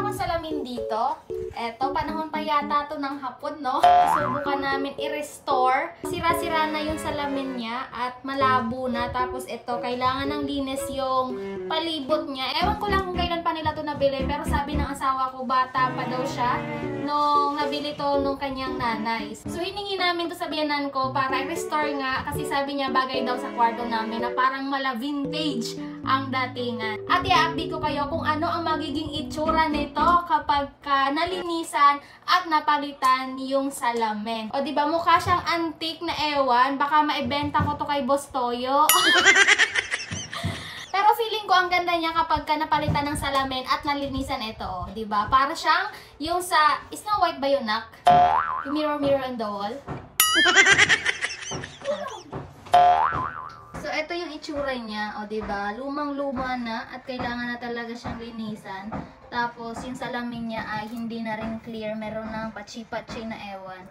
akong salamin dito. Eto, panahon pa yata to ng hapon, no? Subukan namin i-restore. Sira-sira na yung salamin niya at malabo na. Tapos ito, kailangan ng linis yung palibot niya. Ewan ko lang kung kailan pa nila to nabili. Pero sabi ng asawa ko, bata pa daw siya nung nabili to nung kanyang nanay. So, hiningi namin to sa biyanan ko para i-restore nga. Kasi sabi niya, bagay daw sa kwarto namin na parang mala vintage ang datingan. At i-update ko kayo kung ano ang magiging itsura nito kapag nalinisan at napalitan yung salamin. O diba mukha siyang antique na ewan, baka maibenta ko to kay Boss Toyo. Pero feeling ko ang ganda niya kapag napalitan ng salamin at nalinisan ito, oh, diba? Para siyang yung sa Snow White ba yun, nak? Yung mirror on the wall. So, ito yung itsura niya, o diba? Lumang-luma na at kailangan na talaga siyang linisan. Tapos, yung salamin niya ay hindi na rin clear. Meron ng patsi-patsi na ewan.